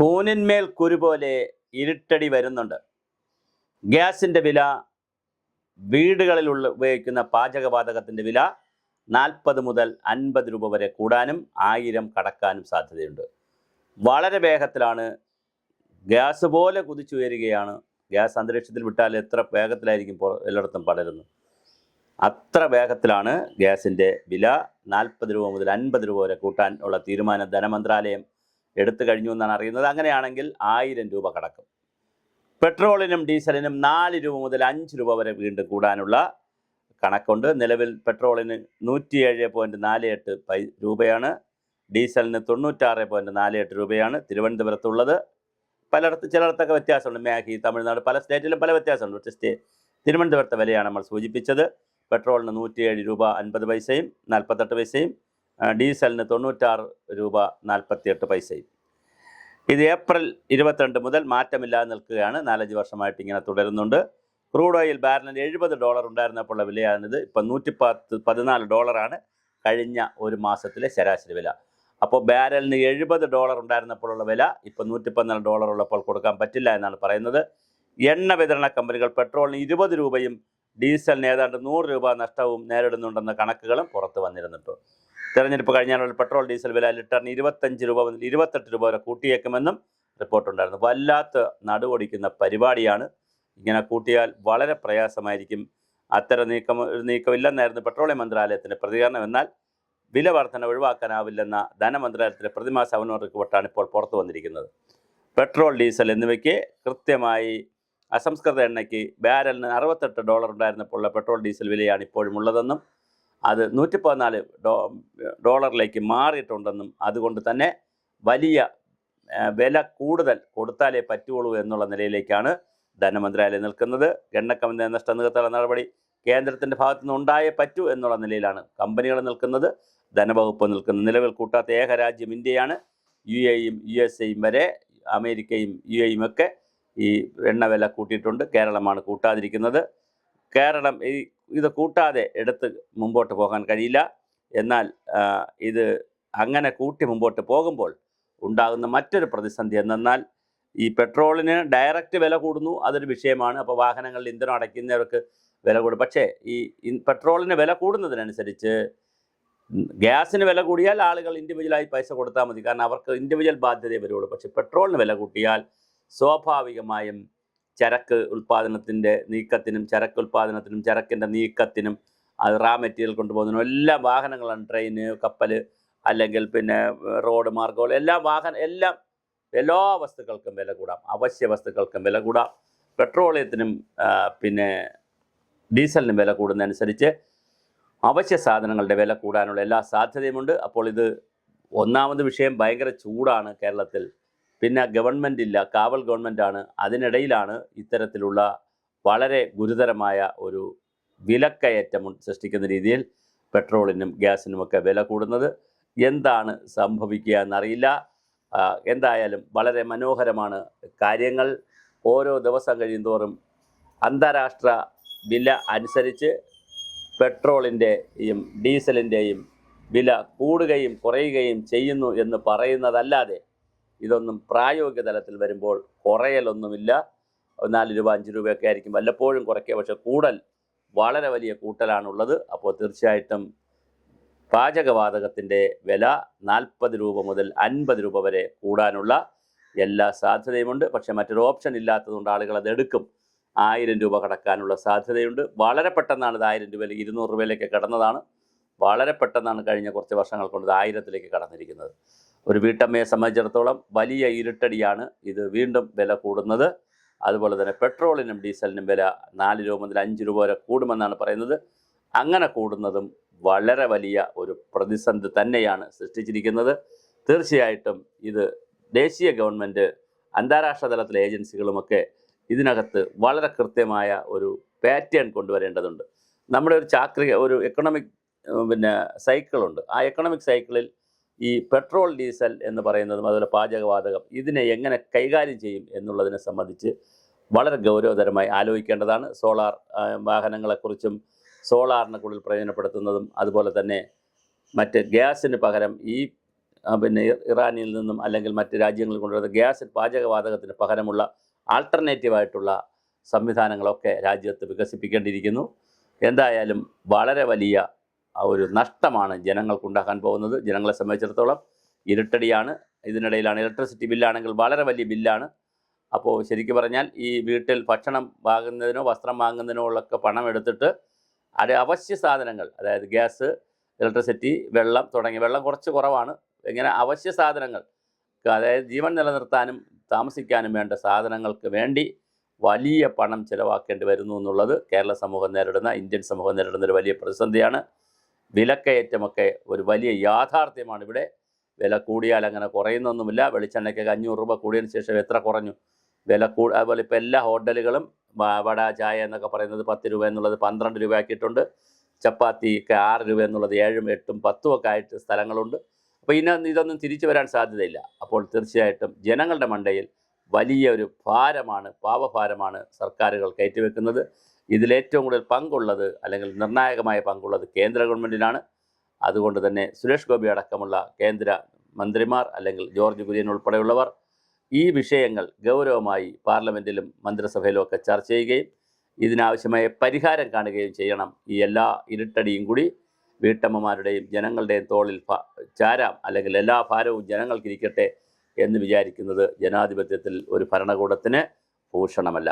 കൂനിന്മേൽ കുരു പോലെ ഇരുട്ടടി വരുന്നുണ്ട്. ഗ്യാസിൻ്റെ വില, വീടുകളിലുള്ള ഉപയോഗിക്കുന്ന പാചകവാതകത്തിൻ്റെ വില 40 മുതൽ 50 രൂപ വരെ കൂടാനും 1000 കടക്കാനും സാധ്യതയുണ്ട്. വളരെ വേഗത്തിലാണ്, ഗ്യാസ് പോലെ കുതിച്ചുയരുകയാണ്. ഗ്യാസ് അന്തരീക്ഷത്തിൽ വിട്ടാൽ എത്ര വേഗത്തിലായിരിക്കും എല്ലായിടത്തും പടരുന്നത്. അത്ര വേഗത്തിലാണ് ഗ്യാസിൻ്റെ വില 40 രൂപ മുതൽ 50 രൂപ വരെ കൂട്ടാൻ ഉള്ള തീരുമാനം ധനമന്ത്രാലയം എടുത്തു കഴിഞ്ഞു എന്നാണ് അറിയുന്നത്. അങ്ങനെയാണെങ്കിൽ 1000 രൂപ കടക്കും. പെട്രോളിനും ഡീസലിനും 4 രൂപ മുതൽ 5 രൂപ വരെ വീണ്ടും കൂടാനുള്ള കണക്കുണ്ട്. നിലവിൽ പെട്രോളിന് 107.48 രൂപയാണ്, ഡീസലിന് 96.48 രൂപയാണ് തിരുവനന്തപുരത്തുള്ളത്. ചിലയിടത്തൊക്കെ വ്യത്യാസമുണ്ട്. മാഹി, തമിഴ്നാട്, പല സ്റ്റേറ്റിലും പല വ്യത്യാസമുണ്ട്. പക്ഷേ തിരുവനന്തപുരത്തെ വിലയാണ് നമ്മൾ സൂചിപ്പിച്ചത്. പെട്രോളിന് 107 രൂപ 50 പൈസയും 48 പൈസയും, ഡീസലിന് 96 രൂപ 48 പൈസയും. ഇത് ഏപ്രിൽ 22 മുതൽ മാറ്റമില്ലാതെ നിൽക്കുകയാണ്. 4-5 വർഷമായിട്ട് ഇങ്ങനെ തുടരുന്നുണ്ട്. ക്രൂഡ് ഓയിൽ ബാരലിന് $70 ഉണ്ടായിരുന്നപ്പോഴുള്ള വിലയാണിത്. ഇപ്പം $114 കഴിഞ്ഞ ഒരു മാസത്തിലെ ശരാശരി വില. അപ്പോൾ ബാരലിന് $70 ഉണ്ടായിരുന്നപ്പോഴുള്ള വില ഇപ്പം $114 ഉള്ളപ്പോൾ കൊടുക്കാൻ പറ്റില്ല എന്നാണ് പറയുന്നത്. എണ്ണ വിതരണ കമ്പനികൾ പെട്രോളിന് 20 രൂപയും ഡീസലിന് ഏതാണ്ട് 100 രൂപ നഷ്ടവും നേരിടുന്നുണ്ടെന്ന കണക്കുകളും പുറത്ത് വന്നിരുന്നിട്ടു. തെരഞ്ഞെടുപ്പ് കഴിഞ്ഞാലുള്ള പെട്രോൾ ഡീസൽ വില ലിറ്ററിന് 25 രൂപ മുതൽ 28 രൂപ വരെ കൂട്ടിയേക്കുമെന്നും റിപ്പോർട്ടുണ്ടായിരുന്നു. വല്ലാത്ത നടുവൊടിക്കുന്ന പരിപാടിയാണ്. ഇങ്ങനെ കൂട്ടിയാൽ വളരെ പ്രയാസമായിരിക്കും. അത്തരം നീക്കമില്ലെന്നായിരുന്നു പെട്രോളിയം മന്ത്രാലയത്തിൻ്റെ പ്രതികരണം. എന്നാൽ വില വർധന ഒഴിവാക്കാനാവില്ലെന്ന ധനമന്ത്രാലയത്തിൻ്റെ പ്രതിമാസ അവലോകന റിപ്പോർട്ടാണ് ഇപ്പോൾ പുറത്തു വന്നിരിക്കുന്നത്. പെട്രോൾ, ഡീസൽ എന്നിവയ്ക്ക് കൃത്യമായി അസംസ്കൃത എണ്ണയ്ക്ക് ബാരലിന് $68 ഉണ്ടായിരുന്നപ്പോഴുള്ള പെട്രോൾ ഡീസൽ വിലയാണ് ഇപ്പോഴും ഉള്ളതെന്നും അത് $114 മാറിയിട്ടുണ്ടെന്നും അതുകൊണ്ട് തന്നെ വലിയ വില കൂടുതൽ കൊടുത്താലേ പറ്റുള്ളൂ എന്നുള്ള നിലയിലേക്കാണ് ധനമന്ത്രാലയം നിൽക്കുന്നത്. എണ്ണക്കമ്പനി നഷ്ടനികർത്തൽ നടപടി കേന്ദ്രത്തിൻ്റെ ഭാഗത്തു നിന്ന് ഉണ്ടായേ പറ്റൂ എന്നുള്ള നിലയിലാണ് കമ്പനികൾ നിൽക്കുന്നത്, ധനവകുപ്പ് നിൽക്കുന്നത്. നിലവിൽ കൂട്ടാത്ത ഏക രാജ്യം ഇന്ത്യയാണ്. UAEയും USA വരെ, അമേരിക്കയും UAEയും ഒക്കെ ഈ എണ്ണ വില കൂട്ടിയിട്ടുണ്ട്. കേരളമാണ് കൂട്ടാതിരിക്കുന്നത്. കേരളം ഇത് കൂട്ടാതെ എടുത്ത് മുമ്പോട്ട് പോകാൻ കഴിയില്ല. എന്നാൽ ഇത് അങ്ങനെ കൂട്ടി മുമ്പോട്ട് പോകുമ്പോൾ ഉണ്ടാകുന്ന മറ്റൊരു പ്രതിസന്ധി എന്നാൽ ഈ പെട്രോളിന് ഡയറക്റ്റ് വില കൂടുന്നു, അതൊരു വിഷയമാണ്. അപ്പോൾ വാഹനങ്ങളിൽ ഇന്ധനം അടയ്ക്കുന്നവർക്ക് വില കൂടും. പക്ഷേ ഈ പെട്രോളിന് വില കൂടുന്നതിനനുസരിച്ച് ഗ്യാസിന് വില കൂടിയാൽ ആളുകൾ ഇൻഡിവിജ്വലായി പൈസ കൊടുത്താൽ മതി, കാരണം അവർക്ക് ഇൻഡിവിജ്വൽ ബാധ്യതയെ വരുള്ളൂ. പക്ഷേ പെട്രോളിന് വില കൂട്ടിയാൽ സ്വാഭാവികമായും ചരക്ക് ഉൽപ്പാദനത്തിൻ്റെ നീക്കത്തിനും ചരക്കിൻ്റെ നീക്കത്തിനും അത് റാ മെറ്റീരിയൽ കൊണ്ടുപോകുന്നതിനും എല്ലാ വാഹനങ്ങളാണ്, ട്രെയിന്, കപ്പൽ, അല്ലെങ്കിൽ പിന്നെ റോഡ് മാർഗങ്ങൾ, എല്ലാ വസ്തുക്കൾക്കും വില കൂടാം, അവശ്യ വസ്തുക്കൾക്കും വില കൂടാം. പെട്രോളിയത്തിനും പിന്നെ ഡീസലിനും വില കൂടുന്നതനുസരിച്ച് അവശ്യ സാധനങ്ങളുടെ വില കൂടാനുള്ള എല്ലാ സാധ്യതയുമുണ്ട്. അപ്പോൾ ഇത് ഒന്നാമത് വിഷയം, ഭയങ്കര ചൂടാണ് കേരളത്തിൽ. പിന്നെ ഗവൺമെൻറ് ഇല്ല, കാവൽ ഗവൺമെൻറ്റാണ്. അതിനിടയിലാണ് ഇത്തരത്തിലുള്ള വളരെ ഗുരുതരമായ ഒരു വിലക്കയറ്റം സൃഷ്ടിക്കുന്ന രീതിയിൽ പെട്രോളിനും ഗ്യാസിനുമൊക്കെ വില കൂടുന്നത്. എന്താണ് സംഭവിക്കുക എന്നറിയില്ല. എന്തായാലും വളരെ മനോഹരമാണ് കാര്യങ്ങൾ. ഓരോ ദിവസം കഴിയുന്തോറും അന്താരാഷ്ട്ര വില അനുസരിച്ച് പെട്രോളിൻ്റെയും ഡീസലിൻ്റെയും വില കൂടുകയും കുറയുകയും ചെയ്യുന്നു എന്ന് പറയുന്നതല്ലാതെ ഇതൊന്നും പ്രായോഗിക തലത്തിൽ വരുമ്പോൾ കുറയലൊന്നുമില്ല. 4 രൂപ 5 രൂപയൊക്കെ ആയിരിക്കും വല്ലപ്പോഴും കുറയ്ക്കുക, പക്ഷേ കൂടൽ വളരെ വലിയ കൂട്ടലാണുള്ളത്. അപ്പോൾ തീർച്ചയായിട്ടും പാചകവാതകത്തിൻ്റെ വില 40 രൂപ മുതൽ 50 രൂപ വരെ കൂടാനുള്ള എല്ലാ സാധ്യതയുമുണ്ട്. പക്ഷേ മറ്റൊരു ഓപ്ഷൻ ഇല്ലാത്തതുകൊണ്ട് ആളുകൾ അത് എടുക്കും. 1000 രൂപ കടക്കാനുള്ള സാധ്യതയുണ്ട്. വളരെ പെട്ടെന്നാണ് ഇത് 1000 രൂപയിലേക്ക് 200 രൂപയിലേക്ക് കടന്നതാണ്. വളരെ പെട്ടെന്നാണ് കഴിഞ്ഞ കുറച്ച് വർഷങ്ങൾ കൊണ്ട് ഇത് 1000ത്തിലേക്ക് കടന്നിരിക്കുന്നത്. ഒരു വീട്ടമ്മയെ സംബന്ധിച്ചിടത്തോളം വലിയ ഇരുട്ടടിയാണ് ഇത് വീണ്ടും വില കൂടുന്നത്. അതുപോലെ തന്നെ പെട്രോളിനും ഡീസലിനും വില 4 രൂപ മുതൽ 5 രൂപ വരെ കൂടുമെന്നാണ് പറയുന്നത്. അങ്ങനെ കൂടുന്നതും വളരെ വലിയ ഒരു പ്രതിസന്ധി തന്നെയാണ് സൃഷ്ടിച്ചിരിക്കുന്നത്. തീർച്ചയായിട്ടും ഇത് ദേശീയ ഗവൺമെൻറ്, അന്താരാഷ്ട്ര തലത്തിലെ ഏജൻസികളുമൊക്കെ ഇതിനകത്ത് വളരെ കൃത്യമായ ഒരു പാറ്റേൺ കൊണ്ടുവരേണ്ടതുണ്ട്. നമ്മുടെ ഒരു എക്കണോമിക് സൈക്കിളുണ്ട്. ആ എക്കണോമിക് സൈക്കിളിൽ ഈ പെട്രോൾ, ഡീസൽ എന്ന് പറയുന്നതും അതുപോലെ പാചകവാതകം ഇതിനെ എങ്ങനെ കൈകാര്യം ചെയ്യും എന്നുള്ളതിനെ സംബന്ധിച്ച് വളരെ ഗൗരവതരമായി ആലോചിക്കേണ്ടതാണ്. സോളാർ വാഹനങ്ങളെക്കുറിച്ചും സോളാറിനെ കൂടുതൽ പ്രയോജനപ്പെടുത്തുന്നതും അതുപോലെ തന്നെ മറ്റ് ഗ്യാസിന് പകരം ഈ പിന്നെ ഇറാനിൽ നിന്നും അല്ലെങ്കിൽ മറ്റ് രാജ്യങ്ങളിൽ കൊണ്ടുവരുന്ന ഗ്യാസ് പാചകവാതകത്തിന് പകരമുള്ള ആൾട്ടർനേറ്റീവായിട്ടുള്ള സംവിധാനങ്ങളൊക്കെ രാജ്യത്ത് വികസിപ്പിക്കേണ്ടിയിരിക്കുന്നു. എന്തായാലും വളരെ വലിയ ഒരു നഷ്ടമാണ് ജനങ്ങൾക്കുണ്ടാക്കാൻ പോകുന്നത്. ജനങ്ങളെ സംബന്ധിച്ചിടത്തോളം ഇരുട്ടടിയാണ്. ഇതിനിടയിലാണ് ഇലക്ട്രിസിറ്റി ബില്ലാണെങ്കിൽ വളരെ വലിയ ബില്ലാണ്. അപ്പോൾ ശരിക്കും പറഞ്ഞാൽ ഈ വീട്ടിൽ ഭക്ഷണം വാങ്ങുന്നതിനോ വസ്ത്രം വാങ്ങുന്നതിനോ ഉള്ളൊക്കെ പണം എടുത്തിട്ട് അവശ്യ സാധനങ്ങൾ, അതായത് ഗ്യാസ്, ഇലക്ട്രിസിറ്റി, വെള്ളം തുടങ്ങി, വെള്ളം കുറച്ച് കുറവാണ്, ഇങ്ങനെ അവശ്യ സാധനങ്ങൾ, അതായത് ജീവൻ നിലനിർത്താനും താമസിക്കാനും വേണ്ട സാധനങ്ങൾക്ക് വേണ്ടി വലിയ പണം ചിലവാക്കേണ്ടി വരുന്നു എന്നുള്ളത് കേരള സമൂഹം നേരിടുന്ന, ഇന്ത്യൻ സമൂഹം നേരിടുന്ന ഒരു വലിയ പ്രതിസന്ധിയാണ്. വിലക്കയറ്റമൊക്കെ ഒരു വലിയ യാഥാർത്ഥ്യമാണ് ഇവിടെ. വില കൂടിയാൽ അങ്ങനെ കുറയുന്നൊന്നുമില്ല. വെളിച്ചെണ്ണയ്ക്ക് 500 രൂപ കൂടിയതിന് ശേഷം എത്ര കുറഞ്ഞു വില? അതുപോലെ ഇപ്പോൾ എല്ലാ ഹോട്ടലുകളും വട, ചായ എന്നൊക്കെ പറയുന്നത് 10 രൂപ എന്നുള്ളത് 12 രൂപയാക്കിയിട്ടുണ്ട്. ചപ്പാത്തിക്ക് 6 രൂപ എന്നുള്ളത് 7, 8, 10 ഒക്കെ ആയിട്ട് സ്ഥലങ്ങളുണ്ട്. അപ്പോൾ ഇതൊന്നും തിരിച്ചു വരാൻ സാധ്യതയില്ല. അപ്പോൾ തീർച്ചയായിട്ടും ജനങ്ങളുടെ മണ്ടയിൽ വലിയ ഒരു ഭാരമാണ്, പാവഭാരമാണ് സർക്കാരുകൾ കയറ്റിവെക്കുന്നത്. ഇതിലേറ്റവും കൂടുതൽ പങ്കുള്ളത്, അല്ലെങ്കിൽ നിർണായകമായ പങ്കുള്ളത് കേന്ദ്ര ഗവൺമെൻറ്റിനാണ്. അതുകൊണ്ട് തന്നെ സുരേഷ് ഗോപി അടക്കമുള്ള കേന്ദ്ര മന്ത്രിമാർ, അല്ലെങ്കിൽ ജോർജ് കുര്യൻ ഉൾപ്പെടെയുള്ളവർ ഈ വിഷയങ്ങൾ ഗൗരവമായി പാർലമെൻറ്റിലും മന്ത്രിസഭയിലും ഒക്കെ ചർച്ച ചെയ്യുകയും ഇതിനാവശ്യമായ പരിഹാരം കാണുകയും ചെയ്യണം. ഈ എല്ലാ ഇരുട്ടടിയും കൂടി വീട്ടമ്മമാരുടെയും ജനങ്ങളുടെയും തോളിൽ ചാരാം, അല്ലെങ്കിൽ എല്ലാ ഭാരവും ജനങ്ങൾക്കിരിക്കട്ടെ എന്ന് വിചാരിക്കുന്നത് ജനാധിപത്യത്തിൽ ഒരു ഭരണകൂടത്തിന് ഭൂഷണമല്ല.